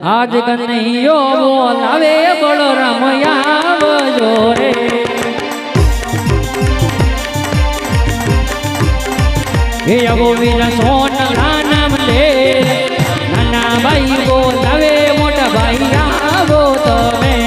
આજ કનૈયો બોલાવે બળરામ આવજો રે એ આવો વીર સોનલા નામ લે નાના ભાઈ બોલાવે મોટા ભાઈ આવો તમે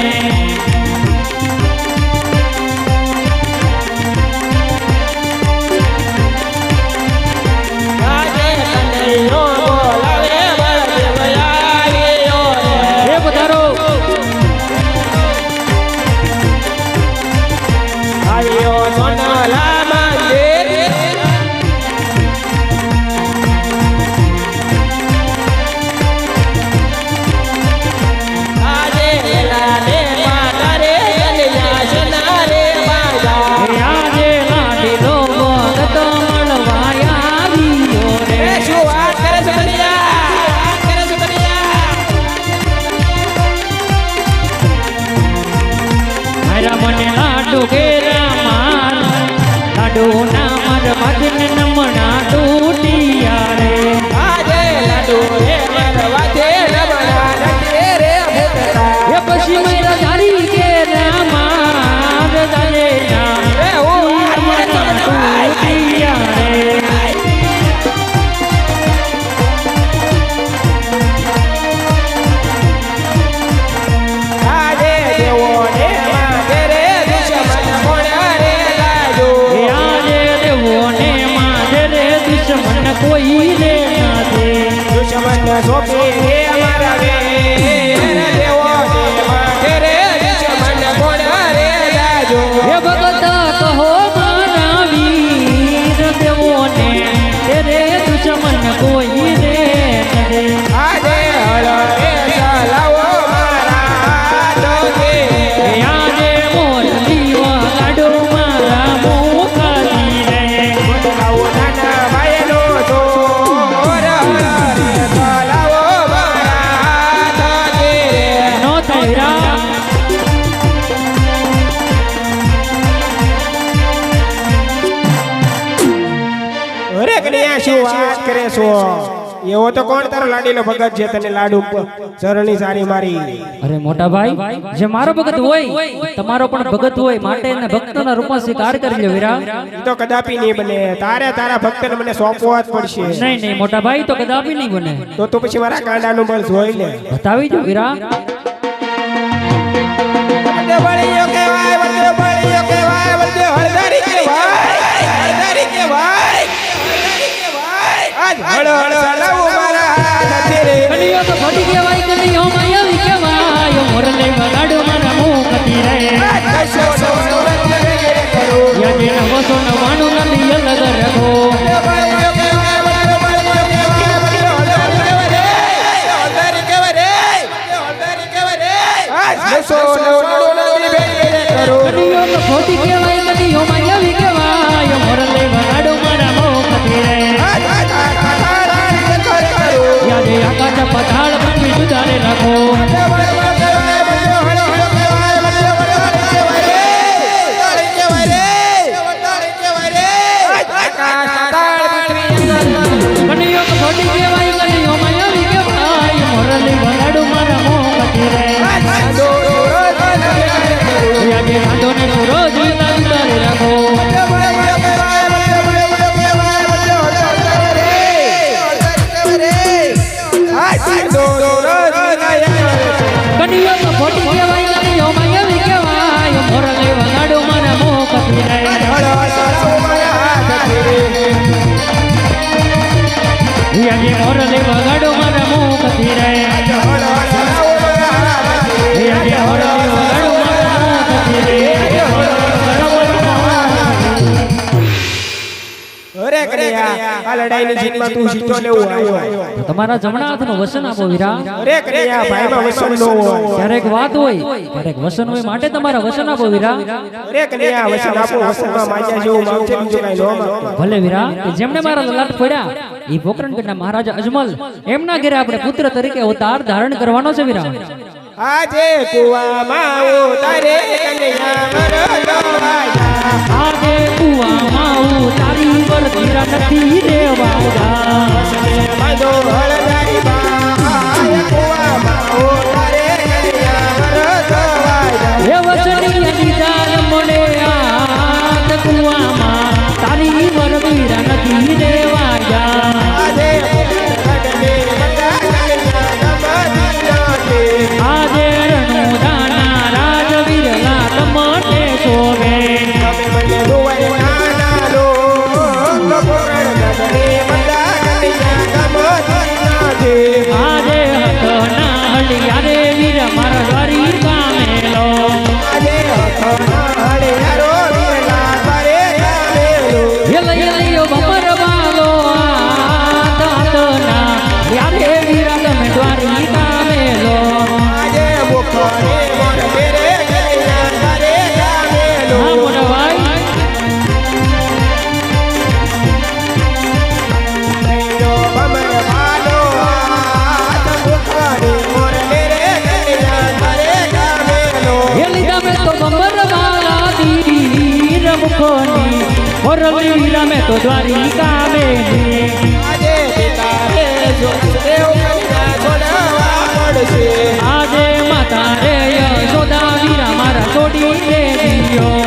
એવો તો કોણ તારો લાડીનો ભગત છે તને લાડુ ચરણી સારી મારી અરે મોટા ભાઈ જે મારો ભગત હોય તમારો પણ ભગત હોય માટે એને ભક્તના રૂપમાં સ્વીકાર કરી લ્યો વીરા તો કદાપી નહીં બને તારે તારા ભક્તને મને સોંપવા જ પડશે નહીં મોટા ભાઈ તો કદાપી નહીં બને તો પછી મારા કાંડાનું બળ જોઈ લે બતાવી દો વીરા તમારા જમણા હાથનું વસન આપો વીરા અરે કન્યા ભાઈમાં વસન નો હોય ક્યારેક વાત હોય ક્યારેક વસન હોય માટે તમારા વસન આપો વીરા અરે કન્યા વસન આપો વસનમાં માજા જેવું માંગશે બીજું કઈ નો માંગો ભલે વીરા જેમણે મારા લલાટ ફોડ્યા ઈ પોકરણગઢના મહારાજા અજમલ એમના ઘરે આપણે પુત્ર તરીકે અવતાર ધારણ કરવાનો છે વીરા આજે કુવામાં ઉતારે કન્યા મરદો વાજા આજે કુવામાં ઉતારી વરતીરા નથી દેવાયા બાંધો હળદારી બા કુવામાં મોરલી વીરા મેં તો દ્વારિકા બેની આજે પિતા રે દેવ કન્યા છોડવા પડશે આજે માતા રે યશોદા વીરા મારા છોડી દે દિયો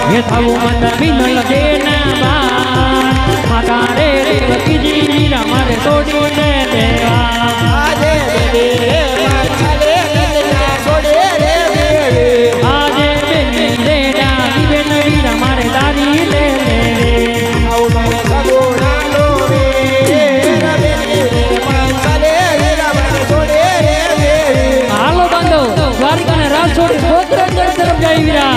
હે થાવું મન બિનલ દેના બાન માતા રે દેવકીજી વીરા મારે છોડી દે દેવા આજે બેબી પાછલે કન્યા છોડે રે દેવી આજે બેની રે ડાવી બેન વીરા મારે દારી લે લે રે આવું મને સગુણા લો રે બેબી પાછલે કન્યા છોડે રે દેવી હાલો બાંધો દ્વારકાને રાત છોડી ગોત્રંજન તરફ જાય વીરા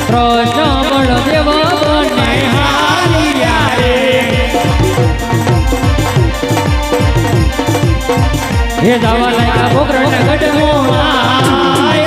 કૃષ્ણ બળદેવ બને હારિયા રે હે જાવા લાગ્યા પોકરણ ગઢ મોમાં